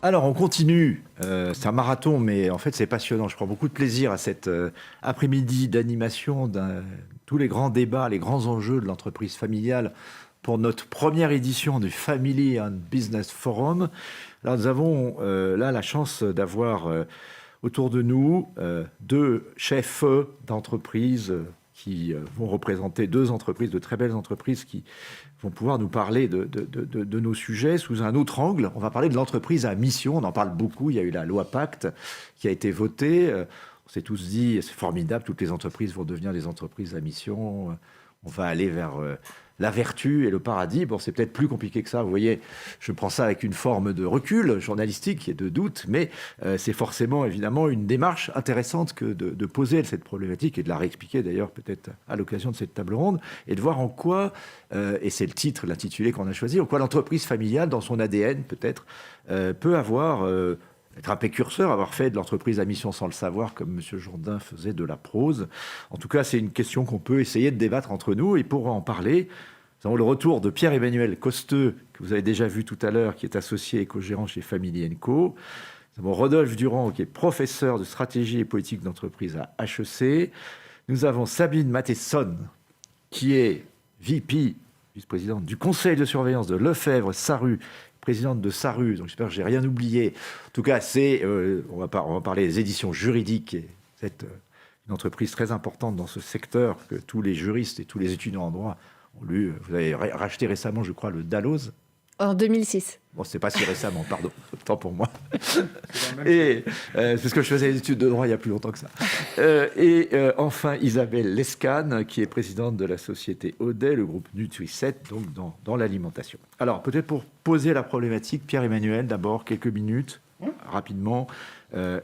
Alors, on continue. C'est un marathon, mais en fait, c'est passionnant. Je prends beaucoup de plaisir à cet après-midi d'animation tous les grands débats, les grands enjeux de l'entreprise familiale pour notre première édition du Family and Business Forum. Alors, nous avons là la chance d'avoir autour de nous deux chefs d'entreprise qui vont représenter deux entreprises, de très belles entreprises qui vont pouvoir nous parler de nos sujets sous un autre angle. On va parler de l'entreprise à mission, on en parle beaucoup, il y a eu la loi Pacte qui a été votée. On s'est tous dit, c'est formidable, toutes les entreprises vont devenir des entreprises à mission, on va aller vers la vertu et le paradis. Bon, c'est peut-être plus compliqué que ça, vous voyez, je prends ça avec une forme de recul journalistique et de doute, mais c'est forcément évidemment une démarche intéressante que de poser cette problématique et de la réexpliquer d'ailleurs peut-être à l'occasion de cette table ronde, et de voir en quoi, et c'est le titre, l'intitulé qu'on a choisi, en quoi l'entreprise familiale, dans son ADN peut-être, peut avoir... être un précurseur, avoir fait de l'entreprise à mission sans le savoir, comme M. Jourdain faisait de la prose. En tout cas, c'est une question qu'on peut essayer de débattre entre nous. Et pour en parler, nous avons le retour de Pierre-Emmanuel Costeux, que vous avez déjà vu tout à l'heure, qui est associé et co-gérant chez Family & Co. Nous avons Rodolphe Durand, qui est professeur de stratégie et politique d'entreprise à HEC. Nous avons Sabine Mattesson, qui est VP, vice-présidente du conseil de surveillance de Lefebvre Sarrut, présidente de Sarrut, donc j'espère que j'ai rien oublié. En tout cas, on va parler des éditions juridiques. C'est une entreprise très importante dans ce secteur que tous les juristes et tous les étudiants en droit ont lu. Vous avez racheté récemment, je crois, le Dalloz. En 2006. Bon, c'est pas si récemment, pardon, autant pour moi. Et parce que je faisais des études de droit il y a plus longtemps que ça. Enfin, Isabelle Lescane, qui est présidente de la société Audet, le groupe Nutri7, donc dans l'alimentation. Alors, peut-être pour poser la problématique, Pierre-Emmanuel, d'abord, quelques minutes, rapidement.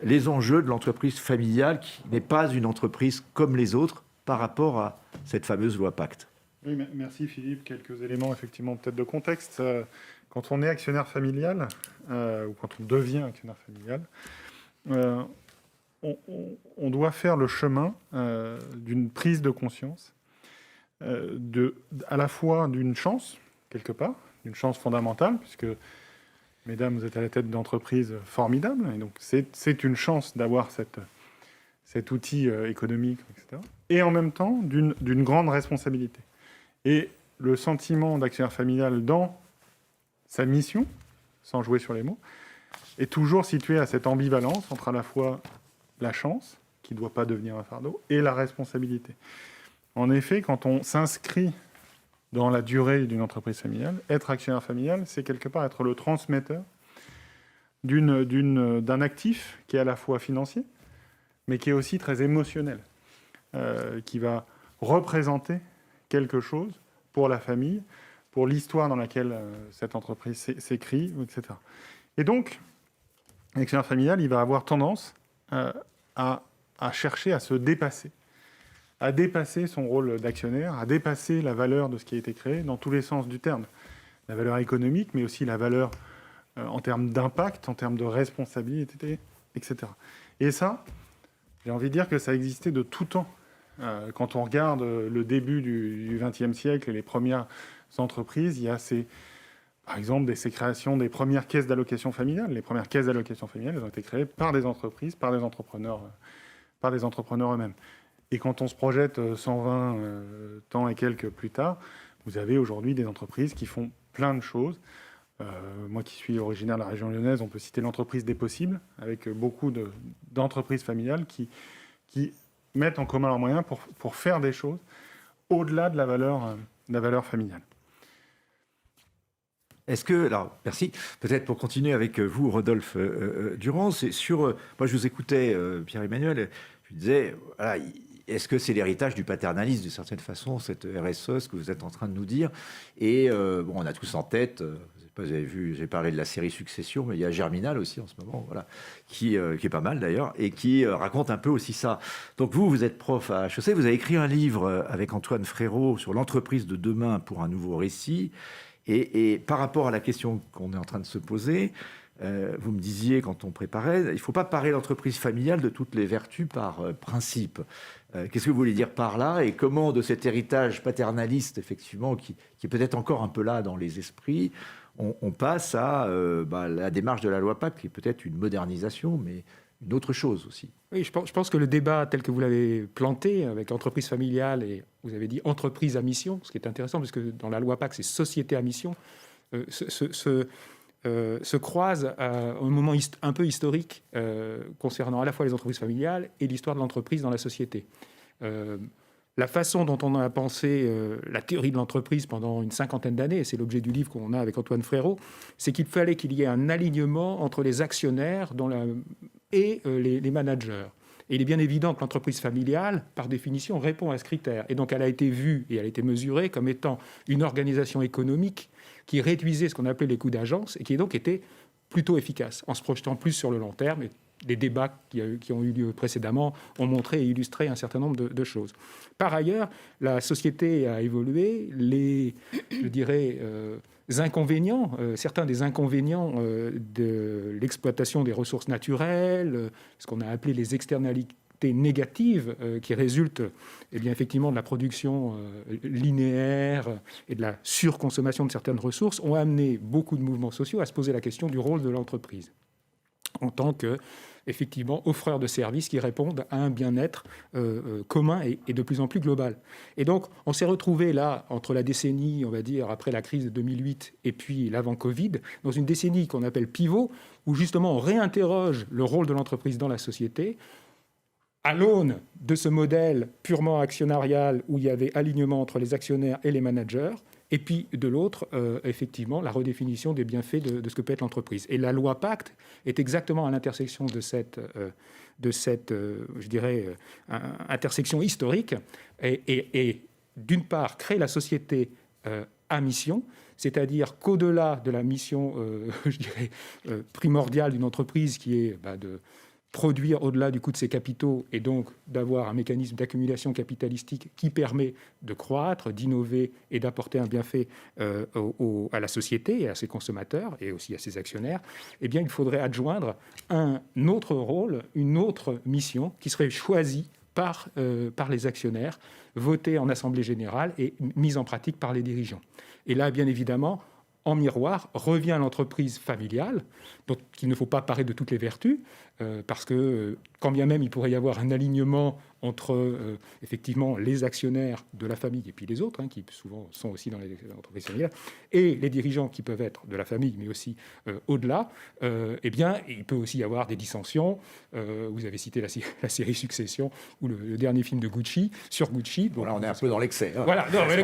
Les enjeux de l'entreprise familiale, qui n'est pas une entreprise comme les autres, par rapport à cette fameuse loi Pacte. Oui, merci Philippe. Quelques éléments effectivement peut-être de contexte. Quand on est actionnaire familial, ou quand on devient actionnaire familial, on doit faire le chemin d'une prise de conscience, à la fois d'une chance, quelque part, d'une chance fondamentale, puisque, mesdames, vous êtes à la tête d'entreprises formidables, et donc c'est une chance d'avoir cet outil économique, etc. Et en même temps, d'une grande responsabilité. Et le sentiment d'actionnaire familial dans sa mission, sans jouer sur les mots, est toujours situé à cette ambivalence entre à la fois la chance, qui ne doit pas devenir un fardeau, et la responsabilité. En effet, quand on s'inscrit dans la durée d'une entreprise familiale, être actionnaire familial, c'est quelque part être le transmetteur d'un actif qui est à la fois financier, mais qui est aussi très émotionnel, qui va représenter quelque chose pour la famille, pour l'histoire dans laquelle cette entreprise s'écrit, etc. Et donc, l'actionnaire familial, il va avoir tendance à chercher à se dépasser, à dépasser son rôle d'actionnaire, à dépasser la valeur de ce qui a été créé dans tous les sens du terme. La valeur économique, mais aussi la valeur en termes d'impact, en termes de responsabilité, etc. Et ça, j'ai envie de dire que ça existait de tout temps. Quand on regarde le début du XXe siècle et les premières entreprises, il y a par exemple ces créations des premières caisses d'allocation familiale. Les premières caisses d'allocation familiale, elles ont été créées par des entreprises, par des entrepreneurs eux-mêmes. Et quand on se projette 120 ans et quelques plus tard, vous avez aujourd'hui des entreprises qui font plein de choses. Moi qui suis originaire de la région lyonnaise, on peut citer l'entreprise des possibles, avec beaucoup d'entreprises familiales qui mettent en commun leurs moyens pour faire des choses au-delà de la valeur familiale. Est-ce que, alors merci, peut-être pour continuer avec vous, Rodolphe Durand, c'est sur, moi je vous écoutais, Pierre-Emmanuel, je vous disais, voilà, est-ce que c'est l'héritage du paternalisme, d'une certaine façon, cette RSE, ce que vous êtes en train de nous dire? Et bon, on a tous en tête, vous avez vu, j'ai parlé de la série Succession, mais il y a Germinal aussi en ce moment, voilà, qui est pas mal d'ailleurs, et qui raconte un peu aussi ça. Donc vous êtes prof à HEC, vous avez écrit un livre avec Antoine Frérot sur l'entreprise de demain pour un nouveau récit, et par rapport à la question qu'on est en train de se poser, vous me disiez quand on préparait, il ne faut pas parer l'entreprise familiale de toutes les vertus par principe. Qu'est-ce que vous voulez dire par là? Et comment, de cet héritage paternaliste, effectivement, qui est peut-être encore un peu là dans les esprits, on passe à la démarche de la loi Pacte, qui est peut-être une modernisation, mais une autre chose aussi. Oui, je pense que le débat tel que vous l'avez planté, avec entreprise familiale et vous avez dit entreprise à mission, ce qui est intéressant, parce que dans la loi Pacte, c'est société à mission, se croisent à un moment un peu historique concernant à la fois les entreprises familiales et l'histoire de l'entreprise dans la société. La façon dont on a pensé la théorie de l'entreprise pendant une cinquantaine d'années, et c'est l'objet du livre qu'on a avec Antoine Frérot, c'est qu'il fallait qu'il y ait un alignement entre les actionnaires et les managers. Et il est bien évident que l'entreprise familiale, par définition, répond à ce critère. Et donc elle a été vue et elle a été mesurée comme étant une organisation économique qui réduisait ce qu'on appelait les coûts d'agence et qui donc était plutôt efficace, en se projetant plus sur le long terme. Et les débats qui ont eu lieu précédemment ont montré et illustré un certain nombre de choses. Par ailleurs, la société a évolué. Certains des inconvénients de l'exploitation des ressources naturelles, ce qu'on a appelé les externalités négatives qui résultent effectivement de la production linéaire et de la surconsommation de certaines ressources, ont amené beaucoup de mouvements sociaux à se poser la question du rôle de l'entreprise en tant que, effectivement, offreur de services qui répondent à un bien-être commun et de plus en plus global. Et donc, on s'est retrouvé là, entre la décennie, on va dire, après la crise de 2008 et puis l'avant-Covid, dans une décennie qu'on appelle pivot, où justement on réinterroge le rôle de l'entreprise dans la société, à l'aune de ce modèle purement actionnarial où il y avait alignement entre les actionnaires et les managers, et puis de l'autre, effectivement, la redéfinition des bienfaits de ce que peut être l'entreprise. Et la loi Pacte est exactement à l'intersection de cette intersection historique, et d'une part, créer la société à mission, c'est-à-dire qu'au-delà de la mission, primordiale d'une entreprise qui est de produire au-delà du coût de ses capitaux et donc d'avoir un mécanisme d'accumulation capitalistique qui permet de croître, d'innover et d'apporter un bienfait à la société et à ses consommateurs et aussi à ses actionnaires, eh bien, il faudrait adjoindre un autre rôle, une autre mission qui serait choisie par les actionnaires, votée en Assemblée générale et mise en pratique par les dirigeants. Et là, bien évidemment, en miroir, revient l'entreprise familiale, dont il ne faut pas parler de toutes les vertus, parce que quand bien même il pourrait y avoir un alignement entre effectivement les actionnaires de la famille et puis les autres, qui souvent sont aussi dans les entreprises familiales, et les dirigeants qui peuvent être de la famille, mais aussi au-delà, eh bien, il peut aussi y avoir des dissensions. Vous avez cité la série Succession ou le dernier film de Gucci, sur Gucci. Bon, là, on est un peu dans l'excès. Hein. Voilà, non, mais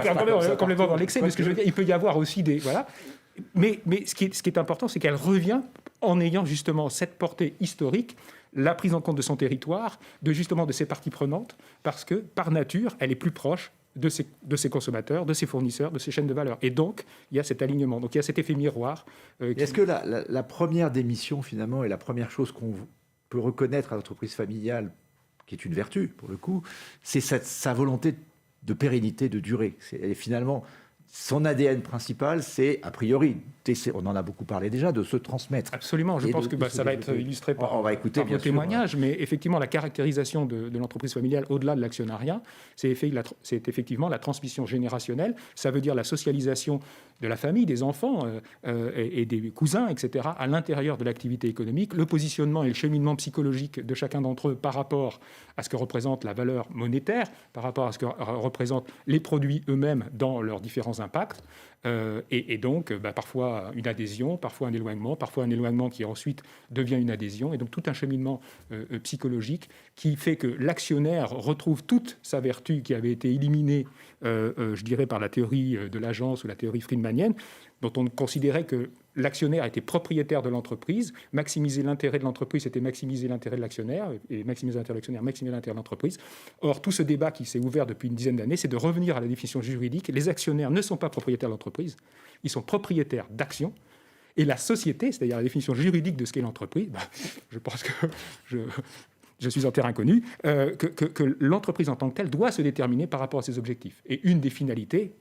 complètement dans l'excès, parce que je veux dire, il peut y avoir aussi des... Voilà. Mais ce qui est important, c'est qu'elle revient en ayant justement cette portée historique, la prise en compte de son territoire, de ses parties prenantes, parce que par nature, elle est plus proche de ses consommateurs, de ses fournisseurs, de ses chaînes de valeur. Et donc, il y a cet alignement. Donc, il y a cet effet miroir. Est-ce que la première des missions, finalement, et la première chose qu'on peut reconnaître à l'entreprise familiale, qui est une vertu, pour le coup, c'est sa volonté de pérennité, de durée. Et finalement... Son ADN principal, c'est, a priori, on en a beaucoup parlé déjà, de se transmettre. Absolument, je pense que ça va être illustré par vos témoignages, mais effectivement, la caractérisation de l'entreprise familiale, au-delà de l'actionnariat, c'est effectivement la transmission générationnelle, ça veut dire la socialisation de la famille, des enfants et des cousins, etc., à l'intérieur de l'activité économique, le positionnement et le cheminement psychologique de chacun d'entre eux par rapport à ce que représente la valeur monétaire, par rapport à ce que représentent les produits eux-mêmes dans leurs différents impacts, et donc parfois une adhésion, parfois un éloignement qui ensuite devient une adhésion, et donc tout un cheminement psychologique qui fait que l'actionnaire retrouve toute sa vertu qui avait été éliminée, par la théorie de l'agence ou la théorie friedmanienne, dont on considérait que l'actionnaire était propriétaire de l'entreprise, maximiser l'intérêt de l'entreprise, c'était maximiser l'intérêt de l'actionnaire, et maximiser l'intérêt de l'actionnaire, maximiser l'intérêt de l'entreprise. Or, tout ce débat qui s'est ouvert depuis une dizaine d'années, c'est de revenir à la définition juridique. Les actionnaires ne sont pas propriétaires de l'entreprise, ils sont propriétaires d'actions. Et la société, c'est-à-dire la définition juridique de ce qu'est l'entreprise, je pense que je suis en terrain connu, que l'entreprise en tant que telle doit se déterminer par rapport à ses objectifs. Et une des finalités,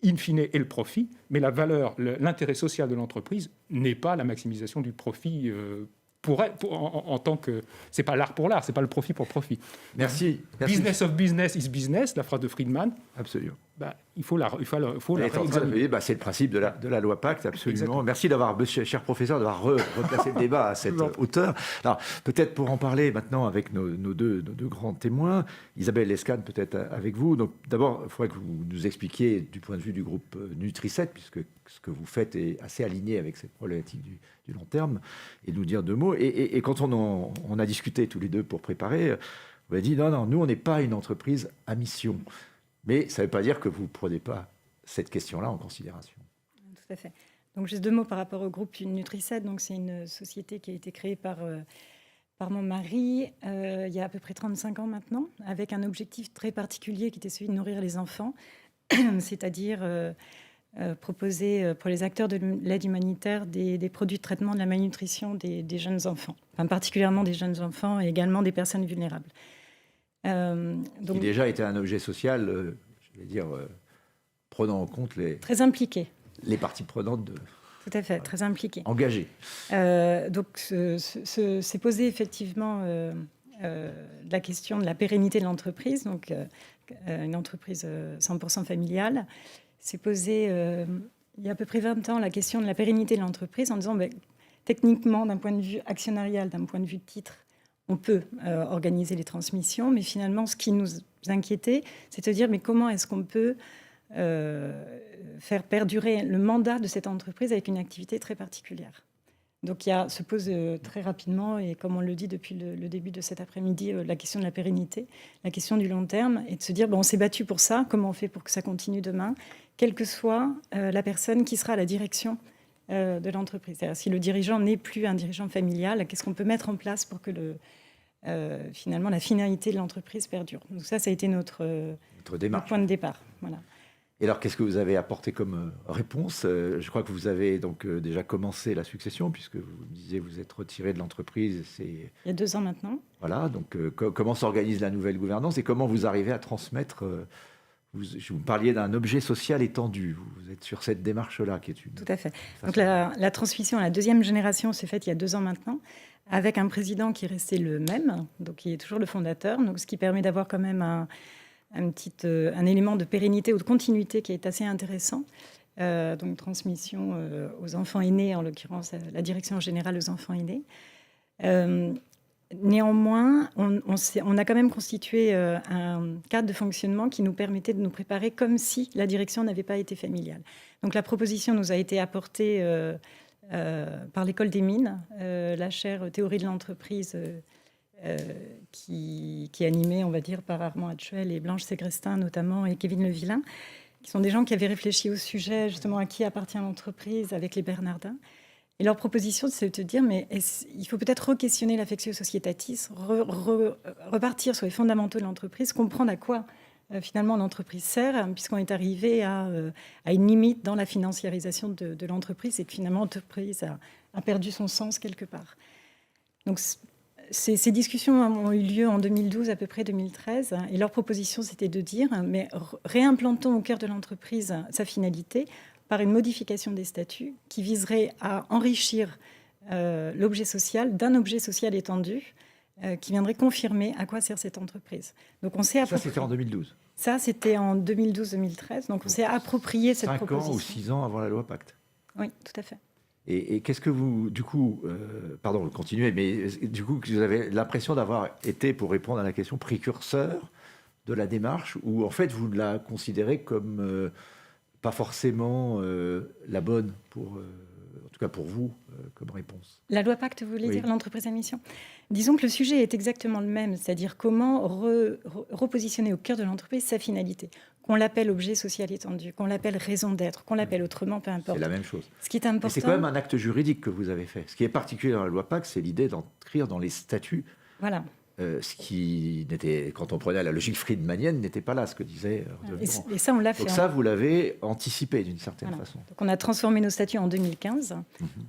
in fine, est le profit, mais la valeur, l'intérêt social de l'entreprise n'est pas la maximisation du profit en tant que... C'est pas l'art pour l'art, c'est pas le profit pour le profit. Merci. Business of business is business, la phrase de Friedman. Absolument. il faut la réexaminer. C'est le principe de la loi Pacte, absolument. Exactement. Merci cher professeur, d'avoir replacé le débat à cette hauteur. Alors, peut-être pour en parler maintenant avec nos deux grands témoins, Isabelle Lescane, peut-être avec vous. Donc, d'abord, il faudrait que vous nous expliquiez du point de vue du groupe Nutri7, puisque ce que vous faites est assez aligné avec cette problématique du long terme, et nous dire deux mots. Et quand on a discuté tous les deux pour préparer, vous avez dit non, nous, on n'est pas une entreprise à mission. Mais ça ne veut pas dire que vous ne prenez pas cette question-là en considération. Tout à fait. Donc, juste 2 mots par rapport au groupe Nutri7. Donc, c'est une société qui a été créée par mon mari il y a à peu près 35 ans maintenant, avec un objectif très particulier qui était celui de nourrir les enfants, c'est-à-dire proposer pour les acteurs de l'aide humanitaire des produits de traitement de la malnutrition des jeunes enfants, enfin, particulièrement des jeunes enfants et également des personnes vulnérables. Qui déjà était un objet social, je vais dire, prenant en compte très impliqué. Les parties prenantes tout à fait, très impliquées. Engagées. Donc, c'est posé effectivement la question de la pérennité de l'entreprise, donc une entreprise 100% familiale. C'est posé il y a à peu près 20 ans la question de la pérennité de l'entreprise en disant techniquement, d'un point de vue actionnarial, d'un point de vue titre, on peut organiser les transmissions, mais finalement, ce qui nous inquiétait, c'est de dire mais comment est-ce qu'on peut faire perdurer le mandat de cette entreprise avec une activité très particulière. Donc, se pose très rapidement, et comme on le dit depuis le début de cet après-midi, la question de la pérennité, la question du long terme, et de se dire on s'est battu pour ça, comment on fait pour que ça continue demain, quelle que soit la personne qui sera à la direction de l'entreprise. C'est-à-dire, si le dirigeant n'est plus un dirigeant familial, qu'est-ce qu'on peut mettre en place pour que finalement la finalité de l'entreprise perdure. Donc ça a été notre point de départ. Voilà. Et alors, qu'est-ce que vous avez apporté comme réponse ? Je crois que vous avez donc déjà commencé la succession, puisque vous disiez vous êtes retiré de l'entreprise. Il y a 2 ans maintenant. Voilà, donc comment s'organise la nouvelle gouvernance et comment vous arrivez à transmettre vous parliez d'un objet social étendu. Vous êtes sur cette démarche-là qui est une... Tout à fait. Donc la transmission à la 2e génération s'est faite il y a 2 ans maintenant, avec un président qui est resté le même, donc qui est toujours le fondateur, donc ce qui permet d'avoir quand même un élément de pérennité ou de continuité qui est assez intéressant. Donc transmission aux enfants aînés, en l'occurrence la direction générale aux enfants aînés. Néanmoins, on a quand même constitué un cadre de fonctionnement qui nous permettait de nous préparer comme si la direction n'avait pas été familiale. Donc la proposition nous a été apportée par l'École des Mines, la chaire théorie de l'entreprise qui est animée, on va dire, par Armand Hatchuel et Blanche Ségrestin notamment, et Kevin Levillain, qui sont des gens qui avaient réfléchi au sujet, justement, à qui appartient l'entreprise avec les Bernardins. Et leur proposition, c'est de te dire, mais il faut peut-être re-questionner l'affectio societatis, repartir sur les fondamentaux de l'entreprise, comprendre à quoi finalement l'entreprise sert, puisqu'on est arrivé à une limite dans la financiarisation de l'entreprise et que finalement l'entreprise a perdu son sens quelque part. Donc ces discussions ont eu lieu en 2012, à peu près 2013, et leur proposition, c'était de dire, mais réimplantons au cœur de l'entreprise sa finalité, par une modification des statuts qui viserait à enrichir l'objet social d'un objet social étendu qui viendrait confirmer à quoi sert cette entreprise. Donc on s'est approprié... Ça, c'était en 2012. Ça, c'était en 2012-2013. Donc on s'est approprié cette proposition. 5 ans ou 6 ans avant la loi Pacte. Oui, tout à fait. Et qu'est-ce que vous, du coup, pardon, continuez, mais du coup, vous avez l'impression d'avoir été, pour répondre à la question, précurseur de la démarche, ou en fait, vous la considérez comme... pas forcément la bonne, en tout cas pour vous, comme réponse. La loi Pacte, vous voulez dire l'entreprise à mission ? Disons que le sujet est exactement le même, c'est-à-dire comment repositionner au cœur de l'entreprise sa finalité. Qu'on l'appelle objet social étendu, qu'on l'appelle raison d'être, qu'on l'appelle autrement, peu importe. C'est la même chose. Ce qui est important... Mais c'est quand même un acte juridique que vous avez fait. Ce qui est particulier dans la loi Pacte, c'est l'idée d'écrire dans les statuts... Voilà. Ce qui n'était, quand on prenait la logique friedmanienne, n'était pas là, ce que disait et ça, on l'a fait. Donc ça, vous l'avez anticipé d'une certaine façon. Donc on a transformé nos statuts en 2015.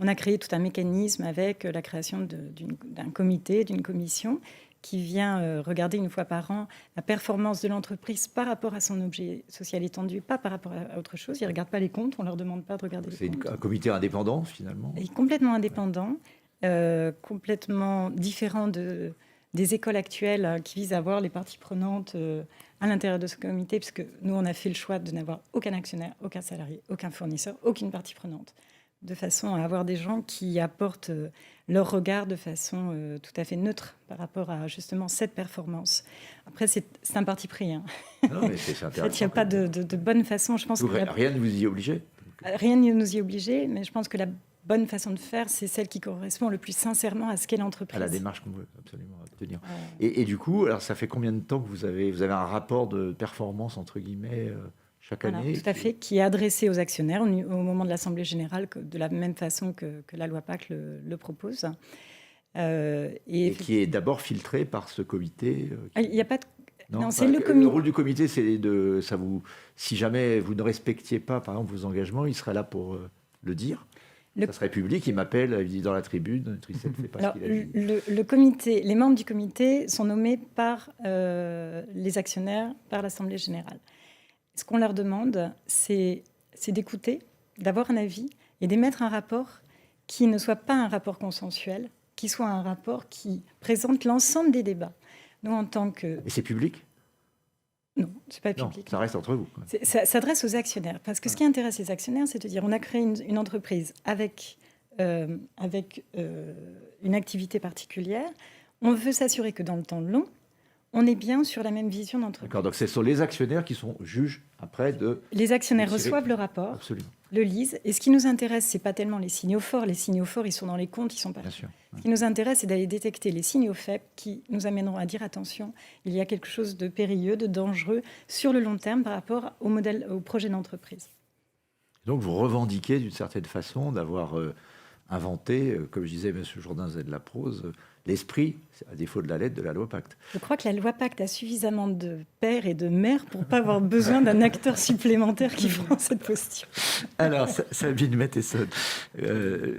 On a créé tout un mécanisme avec la création d'un comité, d'une commission qui vient regarder une fois par an la performance de l'entreprise par rapport à son objet social étendu, pas par rapport à autre chose. Ils ne regardent pas les comptes, on ne leur demande pas de regarder les comptes. C'est un comité indépendant, finalement. Et complètement indépendant, complètement différent de des écoles actuelles qui visent à avoir les parties prenantes à l'intérieur de ce comité, puisque nous, on a fait le choix de n'avoir aucun actionnaire, aucun salarié, aucun fournisseur, aucune partie prenante, de façon à avoir des gens qui apportent leur regard de façon tout à fait neutre par rapport à justement cette performance. Après, c'est un parti pris. Hein. Non, mais c'est intéressant. En fait, il n'y a pas de bonne façon. Je pense que rien ne vous y oblige. Rien ne nous y oblige, mais je pense que la bonne façon de faire, c'est celle qui correspond le plus sincèrement à ce qu'est l'entreprise. À la démarche qu'on veut absolument obtenir. Et du coup, alors ça fait combien de temps que vous avez un rapport de performance, entre guillemets, chaque année? Tout à fait, qui est adressé aux actionnaires au moment de l'Assemblée générale, de la même façon que la loi Pacte le propose. Et qui est d'abord filtré par ce comité Il n'y a pas de... Non, c'est le comité. Le rôle du comité, c'est si jamais vous ne respectiez pas, par exemple, vos engagements, il serait là pour le dire. Ça serait public, il m'appelle, il dit dans la tribune, Tricet ne fait pas ce qu'il a dit. Le comité, les membres du comité sont nommés par les actionnaires, par l'Assemblée générale. Ce qu'on leur demande, c'est d'écouter, d'avoir un avis et d'émettre un rapport qui ne soit pas un rapport consensuel, qui soit un rapport qui présente l'ensemble des débats. Nous, en tant que... Et c'est public ? Non, c'est pas public. Non, ça reste entre vous. Ça s'adresse aux actionnaires. Parce que ce qui intéresse les actionnaires, c'est de dire on a créé une entreprise avec une activité particulière. On veut s'assurer que dans le temps long, on est bien sur la même vision d'entreprise. D'accord, donc ce sont les actionnaires qui sont juges après de... Les actionnaires reçoivent le rapport, absolument, le lisent. Et ce qui nous intéresse, ce n'est pas tellement les signaux forts. Les signaux forts, ils sont dans les comptes, ils ne sont pas... Bien sûr. Ce qui nous intéresse, c'est d'aller détecter les signaux faibles qui nous amèneront à dire attention, il y a quelque chose de périlleux, de dangereux sur le long terme par rapport au projet d'entreprise. Donc vous revendiquez d'une certaine façon d'avoir inventé, comme je disais M. Jourdain Z de la prose, l'esprit, à défaut de la lettre, de la loi Pacte. Je crois que la loi Pacte a suffisamment de pères et de mères pour ne pas avoir besoin d'un acteur supplémentaire qui prend cette posture. Alors, Sabine Mattesson,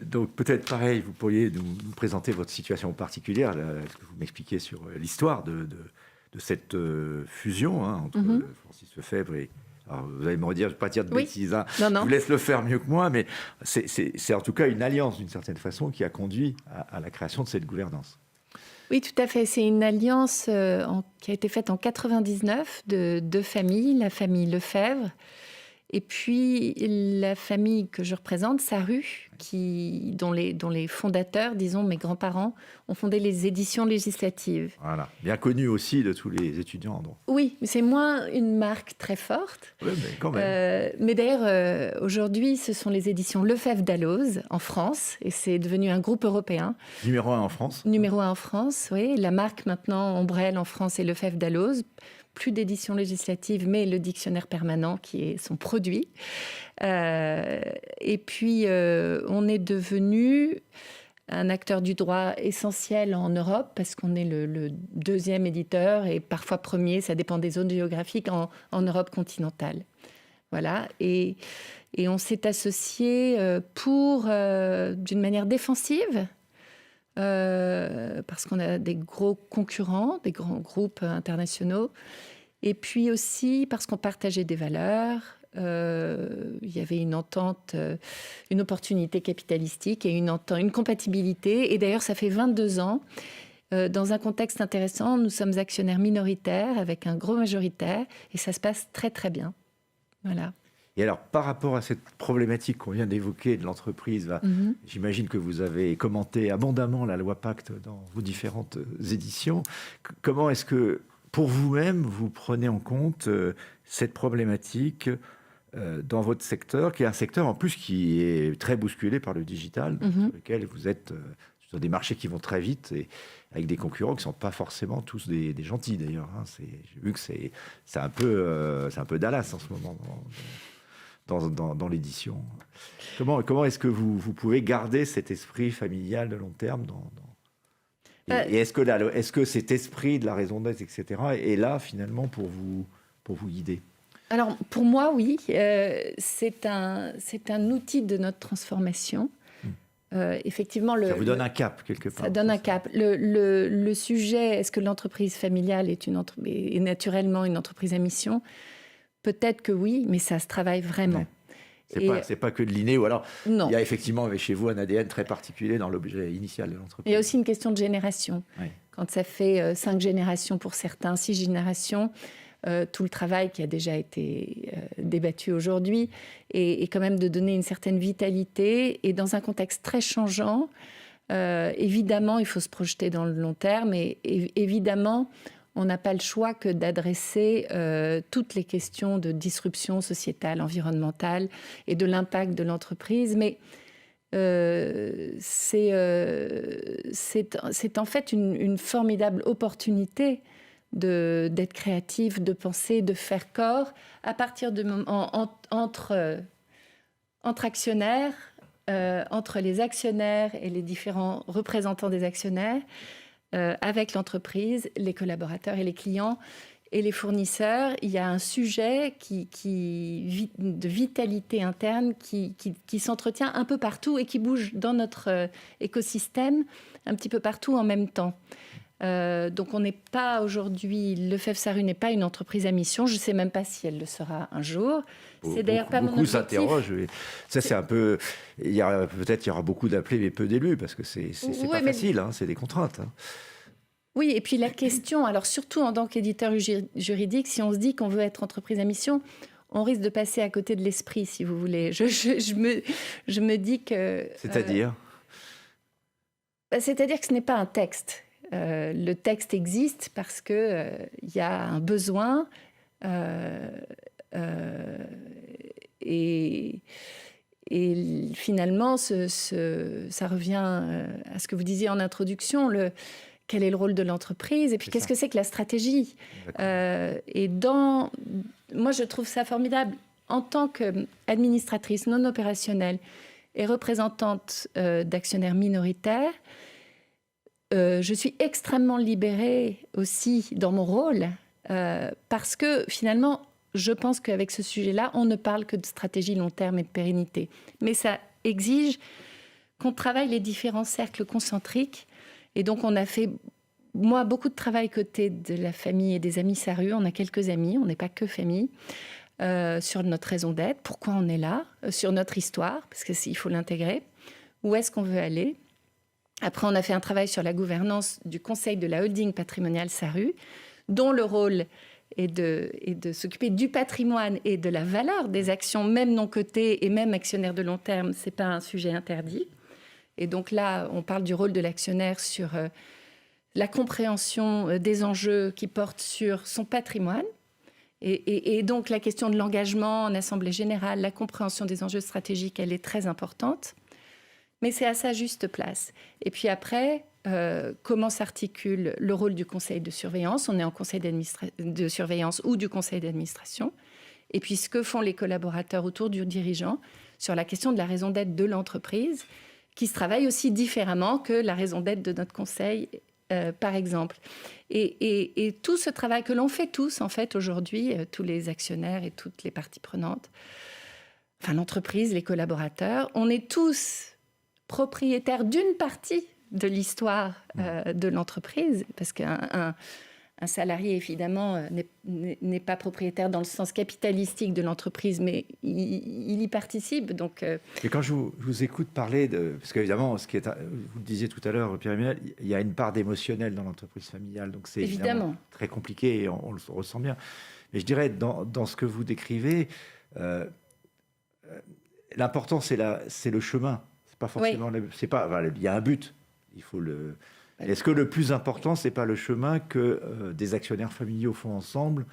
donc peut-être pareil, vous pourriez nous présenter votre situation particulière, ce que vous m'expliquiez sur l'histoire de cette fusion entre Francis Lefebvre et... Alors, vous allez me redire, je ne vais pas dire de bêtises, hein. Non. Je vous laisse le faire mieux que moi, mais c'est en tout cas une alliance, d'une certaine façon, qui a conduit à la création de cette gouvernance. Oui, tout à fait. C'est une alliance qui a été faite en 1999 de deux familles, la famille Lefebvre et puis la famille que je représente, Sarru, dont les fondateurs, disons mes grands-parents, ont fondé les éditions législatives. Voilà, bien connu aussi de tous les étudiants. Donc. Oui, mais c'est moins une marque très forte. Oui, mais quand même. Mais d'ailleurs, aujourd'hui, ce sont les éditions Lefebvre Dalloz en France, et c'est devenu un groupe européen. Numéro 1 en France. Numéro 1 en France, oui. La marque maintenant, Ombrelle en France, est Lefebvre Dalloz. Plus d'édition législative, mais le dictionnaire permanent qui est son produit. Et puis, on est devenu un acteur du droit essentiel en Europe parce qu'on est le deuxième éditeur et parfois premier, ça dépend des zones géographiques, en Europe continentale. Voilà. Et on s'est associé d'une manière défensive, parce qu'on a des gros concurrents, des grands groupes internationaux, et puis aussi parce qu'on partageait des valeurs. Il y avait une entente, une opportunité capitalistique et une compatibilité. Et d'ailleurs, ça fait 22 ans. Dans un contexte intéressant, nous sommes actionnaires minoritaires avec un gros majoritaire et ça se passe très, très bien. Voilà. Et alors, par rapport à cette problématique qu'on vient d'évoquer de l'entreprise, j'imagine que vous avez commenté abondamment la loi Pacte dans vos différentes éditions. Comment est-ce que, pour vous-même, vous prenez en compte cette problématique dans votre secteur, qui est un secteur en plus qui est très bousculé par le digital, sur lequel vous êtes sur des marchés qui vont très vite et avec des concurrents qui ne sont pas forcément tous des gentils d'ailleurs. J'ai vu que c'est un peu Dallas en ce moment. Dans l'édition. Comment est-ce que vous pouvez garder cet esprit familial de long terme et est-ce que cet esprit de la raison d'être, etc., est là finalement pour vous guider? Alors, pour moi, oui. C'est un outil de notre transformation. Effectivement, ça vous donne un cap, quelque part. Ça donne un cap. Le sujet, est-ce que l'entreprise familiale est naturellement une entreprise à mission ? Peut-être que oui, mais ça se travaille vraiment. Ouais. C'est pas que de l'inné, ou alors non. Il y a effectivement chez vous un ADN très particulier dans l'objet initial de l'entreprise. Il y a aussi une question de génération. Ouais. quand ça fait 5 générations pour certains, 6 générations, tout le travail qui a déjà été débattu aujourd'hui, et quand même de donner une certaine vitalité. Et dans un contexte très changeant, évidemment, il faut se projeter dans le long terme, et évidemment, on n'a pas le choix que d'adresser toutes les questions de disruption sociétale, environnementale et de l'impact de l'entreprise. Mais c'est en fait une formidable opportunité d'être créatif, de penser, de faire corps à partir de entre actionnaires, entre les actionnaires et les différents représentants des actionnaires, avec l'entreprise, les collaborateurs et les clients et les fournisseurs. Il y a un sujet de vitalité interne qui s'entretient un peu partout et qui bouge dans notre écosystème un petit peu partout en même temps. Donc on n'est pas aujourd'hui, Lefebvre Sarrut n'est pas une entreprise à mission. Je ne sais même pas si elle le sera un jour. C'est d'ailleurs pas mon objectif. Beaucoup s'interrogent. Ça, c'est un peu. Peut-être il y aura beaucoup d'appelés mais peu d'élus, parce que c'est pas facile, hein, c'est des contraintes. Hein. Oui, et puis la question, alors surtout en tant qu'éditeur juridique, si on se dit qu'on veut être entreprise à mission, on risque de passer à côté de l'esprit, si vous voulez. Je me dis que... C'est-à-dire C'est-à-dire que ce n'est pas un texte. Le texte existe parce qu'il y a un besoin et finalement, ça revient à ce que vous disiez en introduction, quel est le rôle de l'entreprise et puis qu'est-ce que c'est que la stratégie. Moi, je trouve ça formidable. En tant qu'administratrice non opérationnelle et représentante d'actionnaires minoritaires, je suis extrêmement libérée aussi dans mon rôle parce que finalement, je pense qu'avec ce sujet-là, on ne parle que de stratégie long terme et de pérennité. Mais ça exige qu'on travaille les différents cercles concentriques. Et donc, on a fait, moi, beaucoup de travail côté de la famille et des amis Sarut. On a quelques amis, on n'est pas que famille, sur notre raison d'être, pourquoi on est là, sur notre histoire, parce qu'il faut l'intégrer, où est-ce qu'on veut aller. Après, on a fait un travail sur la gouvernance du conseil de la holding patrimoniale Sarut, dont le rôle est de s'occuper du patrimoine et de la valeur des actions, même non cotées et même actionnaires de long terme. Ce n'est pas un sujet interdit. Et donc là, on parle du rôle de l'actionnaire sur la compréhension des enjeux qui portent sur son patrimoine. Et donc la question de l'engagement en assemblée générale, la compréhension des enjeux stratégiques, elle est très importante. Mais c'est à sa juste place. Et puis après, comment s'articule le rôle du conseil de surveillance ? On est en conseil de surveillance ou du conseil d'administration. Et puis ce que font les collaborateurs autour du dirigeant sur la question de la raison d'être de l'entreprise, qui se travaille aussi différemment que la raison d'être de notre conseil, par exemple. Et tout ce travail que l'on fait tous, en fait, aujourd'hui, tous les actionnaires et toutes les parties prenantes, enfin l'entreprise, les collaborateurs, on est tous propriétaires d'une partie de l'histoire de l'entreprise, parce qu'un salarié, évidemment, n'est pas propriétaire dans le sens capitalistique de l'entreprise, mais il y participe. Donc, Et quand je vous écoute parler de... Parce qu'évidemment, vous le disiez tout à l'heure, Pierre-Emmanuel, il y a une part d'émotionnel dans l'entreprise familiale, donc c'est évidemment très compliqué et on le ressent bien. Mais je dirais, dans ce que vous décrivez, l'important, c'est le chemin. C'est pas forcément... Oui. Il y a un but, il faut le... Est-ce que le plus important, c'est pas le chemin que des actionnaires familiaux font ensemble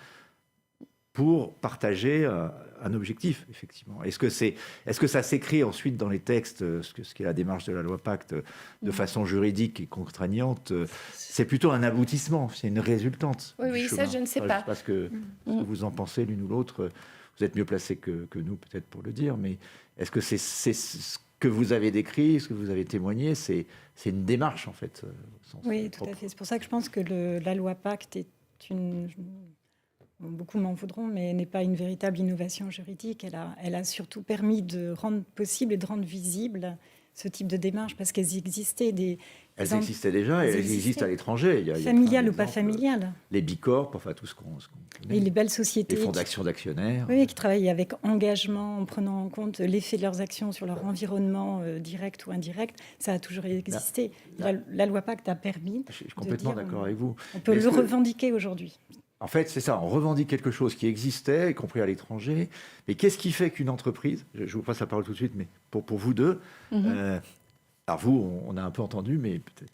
pour partager un objectif, effectivement? Est-ce que ça s'écrit ensuite dans les textes, ce qui est la démarche de la loi Pacte, de façon juridique et contraignante? C'est plutôt un aboutissement, c'est une résultante. Oui, ça, je ne sais pas. Je ne sais pas ce que vous en pensez l'une ou l'autre. Vous êtes mieux placé que nous, peut-être, pour le dire, mais est-ce que c'est ce que vous avez décrit, ce que vous avez témoigné, c'est une démarche, en fait. Oui, tout à fait. C'est pour ça que je pense que la loi Pacte est beaucoup m'en voudront, mais n'est pas une véritable innovation juridique. Elle a surtout permis de rendre possible et de rendre visible ce type de démarche parce qu'elles existaient. Elles existaient déjà et elles existent à l'étranger. Familiales ou pas familiales. Les bicorps, enfin tout ce qu'on connaît. Et les belles sociétés. Les fondations d'actionnaires. Oui, qui travaillent avec engagement en prenant en compte l'effet de leurs actions sur leur environnement direct ou indirect. Ça a toujours existé. La loi Pacte a permis. Je suis complètement d'accord avec vous. On peut le revendiquer aujourd'hui. En fait, c'est ça, on revendique quelque chose qui existait, y compris à l'étranger. Mais qu'est-ce qui fait qu'une entreprise, je vous passe la parole tout de suite, mais pour vous deux, alors vous, on a un peu entendu, mais peut-être,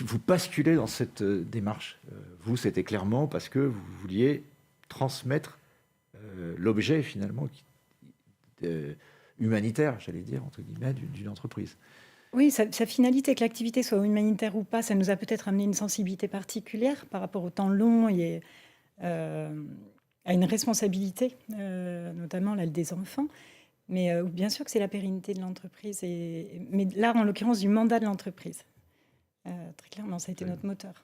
vous basculez dans cette démarche. Vous, c'était clairement parce que vous vouliez transmettre l'objet, finalement, humanitaire, j'allais dire, entre guillemets, d'une entreprise. Oui, sa finalité, que l'activité soit humanitaire ou pas, ça nous a peut-être amené une sensibilité particulière par rapport au temps long et à une responsabilité, notamment là, des enfants. Mais bien sûr que c'est la pérennité de l'entreprise, mais là, en l'occurrence, du mandat de l'entreprise. Très clairement, ça a été notre moteur.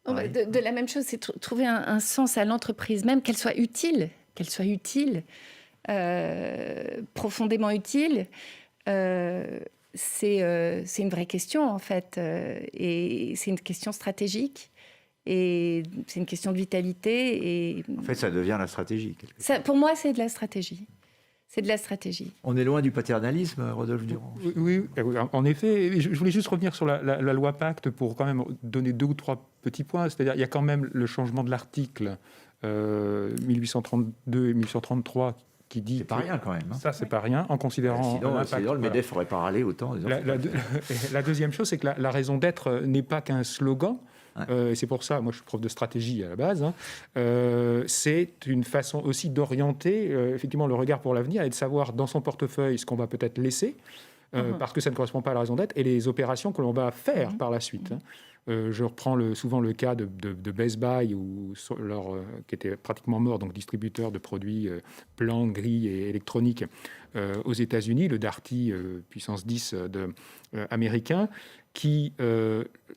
De la même chose, c'est trouver un sens à l'entreprise, même qu'elle soit utile, profondément utile. C'est une vraie question, en fait, et c'est une question stratégique. Et c'est une question de vitalité. Et... En fait, ça devient la stratégie. Pour moi, c'est de la stratégie. C'est de la stratégie. On est loin du paternalisme, Rodolphe Durand. Oui, en effet. Je voulais juste revenir sur la loi Pacte pour quand même donner 2 ou 3 petits points. C'est-à-dire il y a quand même le changement de l'article 1832 et 1833 qui dit... C'est pas rien quand même. Ça, c'est pas rien, en considérant... Sinon, le MEDEF n'aurait pas râlé autant. La deuxième chose, c'est que la raison d'être n'est pas qu'un slogan. C'est pour ça, moi je suis prof de stratégie à la base, c'est une façon aussi d'orienter effectivement le regard pour l'avenir et de savoir dans son portefeuille ce qu'on va peut-être laisser, parce que ça ne correspond pas à la raison d'être, et les opérations que l'on va faire par la suite. Je reprends souvent le cas de Best Buy, qui était pratiquement mort, donc distributeur de produits blancs, gris et électroniques aux États-Unis, le Darty puissance 10 américain, qui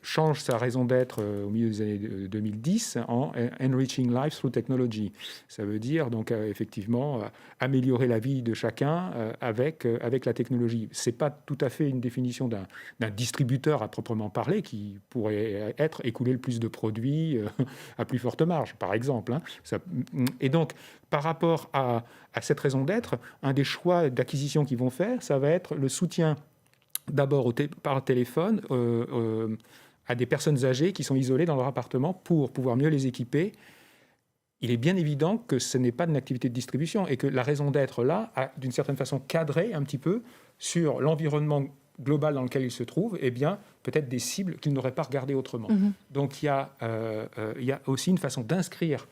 change sa raison d'être au milieu des années 2010 en « Enriching Life Through Technology ». Ça veut dire donc effectivement améliorer la vie de chacun avec la technologie. Ce n'est pas tout à fait une définition d'un distributeur à proprement parler qui pourrait être écouler le plus de produits à plus forte marge, par exemple. Et donc, par rapport à cette raison d'être, un des choix d'acquisition qu'ils vont faire, ça va être le soutien d'abord par téléphone à des personnes âgées qui sont isolées dans leur appartement pour pouvoir mieux les équiper. Il est bien évident que ce n'est pas une activité de distribution et que la raison d'être là a d'une certaine façon cadré un petit peu sur l'environnement global dans lequel ils se trouvent, et bien peut-être des cibles qu'ils n'auraient pas regardées autrement. Donc il y a aussi une façon d'inscrire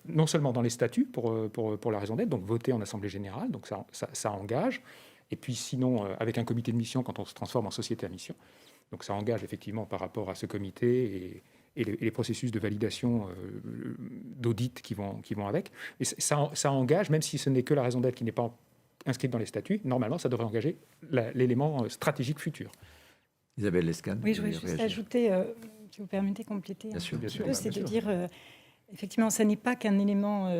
non seulement dans les statuts pour la raison d'être, donc voter en Assemblée générale, donc ça engage. Et puis sinon, avec un comité de mission, quand on se transforme en société à mission. Donc ça engage effectivement par rapport à ce comité et les processus de validation, d'audit qui vont avec. Et ça engage, même si ce n'est que la raison d'être qui n'est pas inscrite dans les statuts, normalement, ça devrait engager l'élément stratégique futur. Isabelle Lescane. Oui, je voudrais juste ajouter, si vous permettez, compléter bien sûr, c'est de dire, effectivement, ça n'est pas qu'un élément...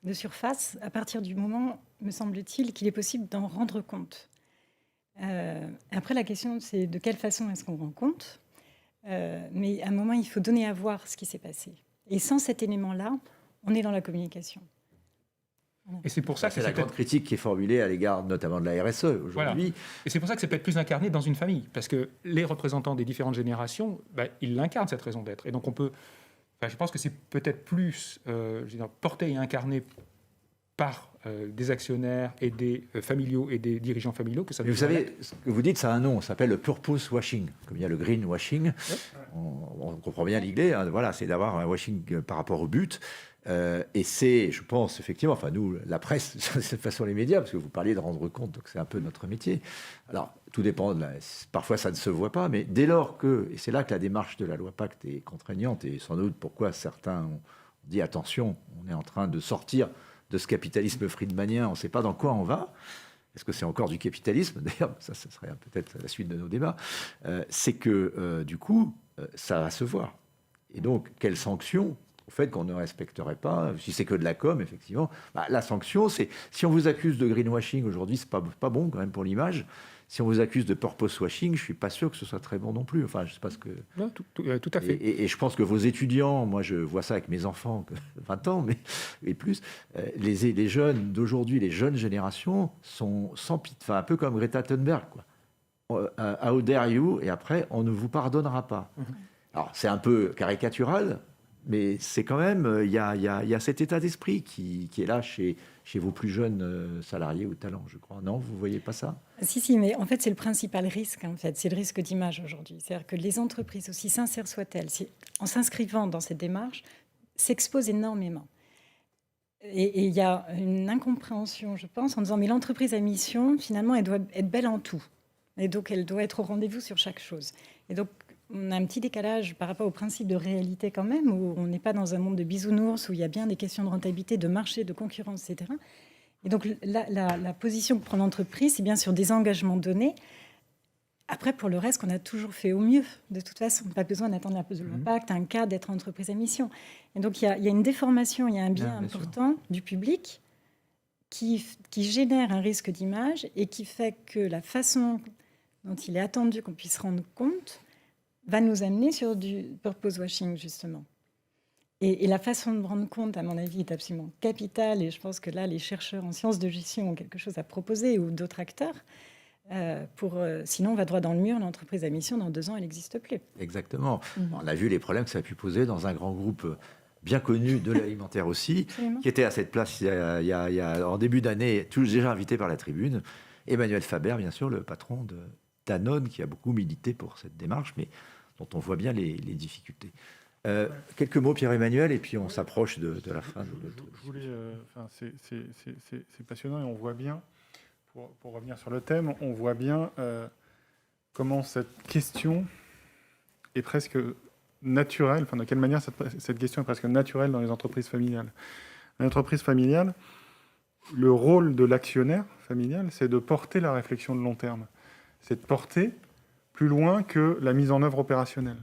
de surface, à partir du moment, me semble-t-il, qu'il est possible d'en rendre compte. Après, la question, c'est de quelle façon est-ce qu'on rend compte, mais à un moment, il faut donner à voir ce qui s'est passé. Et sans cet élément-là, on est dans la communication. Et c'est pour ça que c'est la grande critique qui est formulée à l'égard notamment de la RSE aujourd'hui. Voilà. Et c'est pour ça que c'est peut-être plus incarné dans une famille, parce que les représentants des différentes générations, ils l'incarnent, cette raison d'être. Et donc on peut... je pense que c'est peut-être plus porté et incarné par des actionnaires et des familiaux et des dirigeants familiaux que ça. Mais vous savez, ce que vous dites, ça a un nom, ça s'appelle le purpose washing. Comme il y a le green washing, ouais. On comprend bien l'idée. Voilà, c'est d'avoir un washing par rapport au but. Et c'est, je pense, effectivement, enfin nous, la presse, de cette façon les médias, parce que vous parliez de rendre compte, donc c'est un peu notre métier. Alors, tout dépend, parfois ça ne se voit pas, mais dès lors que, et c'est là que la démarche de la loi Pacte est contraignante, et sans doute pourquoi certains ont dit attention, on est en train de sortir de ce capitalisme friedmanien, on ne sait pas dans quoi on va. Est-ce que c'est encore du capitalisme? D'ailleurs, ça serait peut-être la suite de nos débats. C'est que, du coup, ça va se voir. Et donc, quelles sanctions au fait qu'on ne respecterait pas, si c'est que de la com, effectivement, la sanction, c'est si on vous accuse de greenwashing aujourd'hui, c'est pas bon quand même pour l'image. Si on vous accuse de purpose washing, je suis pas sûr que ce soit très bon non plus. Enfin, je sais pas ce que... Non, tout à fait. Et je pense que vos étudiants, moi je vois ça avec mes enfants, 20 ans, mais plus, les jeunes d'aujourd'hui, les jeunes générations sont sans pitié, enfin un peu comme Greta Thunberg, quoi. How dare you, et après, on ne vous pardonnera pas. Alors, c'est un peu caricatural, mais c'est quand même, il y a cet état d'esprit qui est là chez vos plus jeunes salariés ou talents, je crois. Non, vous ne voyez pas ça? Si, mais en fait, c'est le principal risque, en fait. C'est le risque d'image aujourd'hui. C'est-à-dire que les entreprises, aussi sincères soient-elles, en s'inscrivant dans cette démarche, s'exposent énormément. Et il y a une incompréhension, je pense, en disant, mais l'entreprise à mission, finalement, elle doit être belle en tout. Et donc, elle doit être au rendez-vous sur chaque chose. Et donc, on a un petit décalage par rapport au principe de réalité quand même, où on n'est pas dans un monde de bisounours, où il y a bien des questions de rentabilité, de marché, de concurrence, etc. Et donc, la position que prend l'entreprise, c'est bien sur des engagements donnés. Après, pour le reste, qu'on a toujours fait au mieux, de toute façon. Pas besoin d'attendre la pause de l'impact, un cas d'être entreprise à mission. Et donc, il y a une déformation, il y a un biais important du public qui génère un risque d'image et qui fait que la façon dont il est attendu qu'on puisse rendre compte va nous amener sur du purpose washing, justement. Et la façon de rendre compte, à mon avis, est absolument capitale. Et je pense que là, les chercheurs en sciences de gestion ont quelque chose à proposer, ou d'autres acteurs. Sinon, on va droit dans le mur. L'entreprise à mission, dans 2 ans, elle n'existe plus. Exactement. On a vu les problèmes que ça a pu poser dans un grand groupe bien connu de l'alimentaire aussi, qui était à cette place en début d'année, déjà invité par la Tribune. Emmanuel Faber, bien sûr, le patron de Danone, qui a beaucoup milité pour cette démarche, mais dont on voit bien les difficultés. Quelques mots, Pierre-Emmanuel, et puis on s'approche de la fin. C'est passionnant, et on voit bien, pour revenir sur le thème, on voit bien comment cette question est presque naturelle, enfin de quelle manière cette question est presque naturelle dans les entreprises familiales. Dans les entreprises familiales, le rôle de l'actionnaire familial, c'est de porter la réflexion de long terme. C'est de porter plus loin que la mise en œuvre opérationnelle.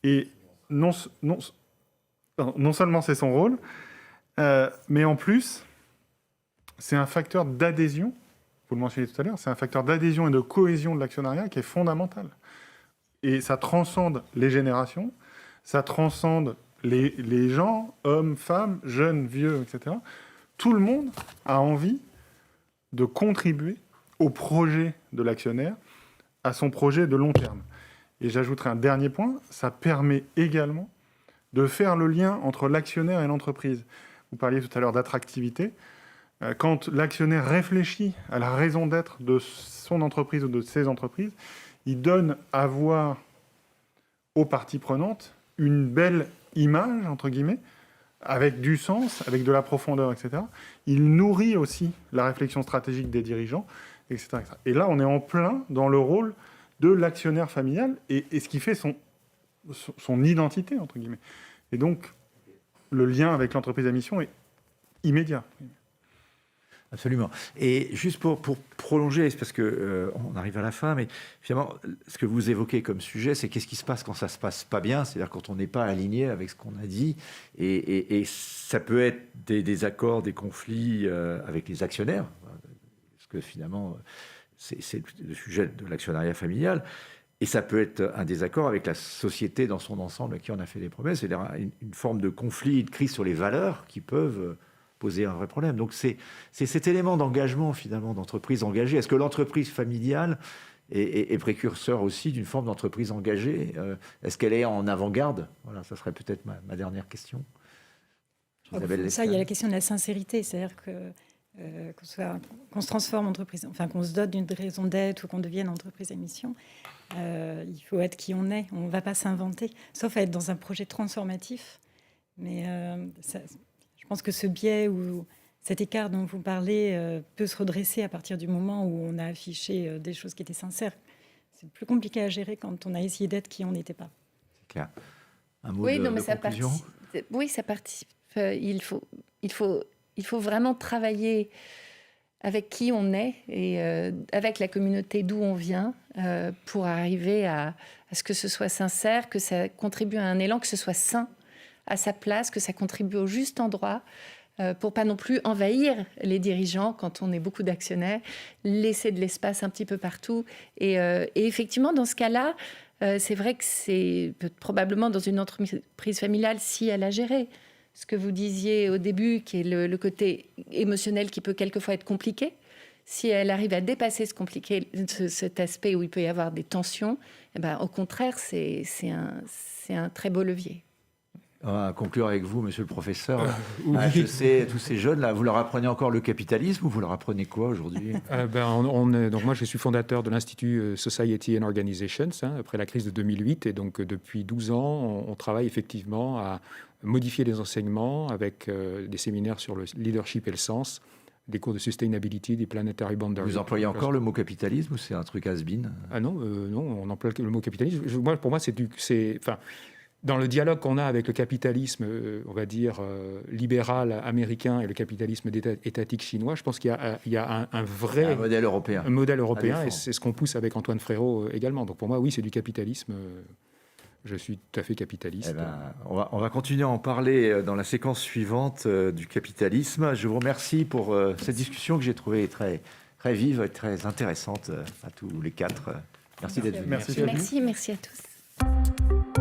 Et non seulement c'est son rôle, mais en plus, c'est un facteur d'adhésion, vous le mentionnez tout à l'heure, c'est un facteur d'adhésion et de cohésion de l'actionnariat qui est fondamental. Et ça transcende les générations, ça transcende les gens, hommes, femmes, jeunes, vieux, etc. Tout le monde a envie de contribuer au projet de l'actionnaire, à son projet de long terme. Et j'ajouterai un dernier point, ça permet également de faire le lien entre l'actionnaire et l'entreprise. Vous parliez tout à l'heure d'attractivité. Quand l'actionnaire réfléchit à la raison d'être de son entreprise ou de ses entreprises, il donne à voir aux parties prenantes une belle image, entre guillemets, avec du sens, avec de la profondeur, etc. Il nourrit aussi la réflexion stratégique des dirigeants, etc., etc. Et là, on est en plein dans le rôle de l'actionnaire familial et ce qui fait son identité, entre guillemets. Et donc, le lien avec l'entreprise à mission est immédiat. Absolument. Et juste pour prolonger, c'est parce qu'on arrive à la fin, mais finalement, ce que vous évoquez comme sujet, c'est qu'est-ce qui se passe quand ça se passe pas bien, c'est-à-dire quand on n'est pas aligné avec ce qu'on a dit, et ça peut être des désaccords, des conflits avec les actionnaires, parce que finalement, c'est le sujet de l'actionnariat familial, et ça peut être un désaccord avec la société dans son ensemble à qui on a fait des promesses, c'est-à-dire une forme de conflit, de crise sur les valeurs qui peuvent poser un vrai problème. Donc c'est cet élément d'engagement finalement d'entreprise engagée. Est-ce que l'entreprise familiale est précurseur aussi d'une forme d'entreprise engagée? Est-ce qu'elle est en avant-garde? Voilà, ça serait peut-être ma dernière question. Ça, il y a la question de la sincérité, c'est-à-dire qu'on se transforme en entreprise, enfin qu'on se dote d'une raison d'être ou qu'on devienne entreprise à mission. Il faut être qui on est. On ne va pas s'inventer, sauf à être dans un projet transformatif. Mais je pense que ce biais ou cet écart dont vous parlez peut se redresser à partir du moment où on a affiché des choses qui étaient sincères. C'est plus compliqué à gérer quand on a essayé d'être qui on n'était pas. C'est clair. Un mot oui, de non, mais conclusion. Ça participe. Il faut vraiment travailler avec qui on est et avec la communauté d'où on vient pour arriver à ce que ce soit sincère, que ça contribue à un élan, que ce soit sain à sa place, que ça contribue au juste endroit, pour pas non plus envahir les dirigeants quand on est beaucoup d'actionnaires, laisser de l'espace un petit peu partout. Et effectivement, dans ce cas-là, c'est vrai que c'est probablement dans une entreprise familiale, si elle a géré ce que vous disiez au début, qui est le côté émotionnel qui peut quelquefois être compliqué. Si elle arrive à dépasser cet aspect où il peut y avoir des tensions, eh ben, au contraire, c'est un très beau levier. On va conclure avec vous, monsieur le professeur. Je sais, tous ces jeunes-là, vous leur apprenez encore le capitalisme ou vous leur apprenez quoi aujourd'hui? Donc moi, je suis fondateur de l'Institut Society and Organizations, après la crise de 2008. Et donc, depuis 12 ans, on travaille effectivement à modifier les enseignements avec des séminaires sur le leadership et le sens, des cours de sustainability, des planetary boundaries. Vous employez encore le mot capitalisme ou c'est un truc has-been? Ah non, on emploie le mot capitalisme. Pour moi, dans le dialogue qu'on a avec le capitalisme, on va dire, libéral américain et le capitalisme étatique chinois, je pense qu'il y a un vrai... modèle européen. Un modèle européen, et c'est ce qu'on pousse avec Antoine Frérot également. Donc pour moi, oui, c'est du capitalisme. Je suis tout à fait capitaliste. On va continuer à en parler dans la séquence suivante du capitalisme. Je vous remercie pour cette discussion que j'ai trouvée très, très vive et très intéressante à tous les quatre. Merci d'être venus. Merci à tous.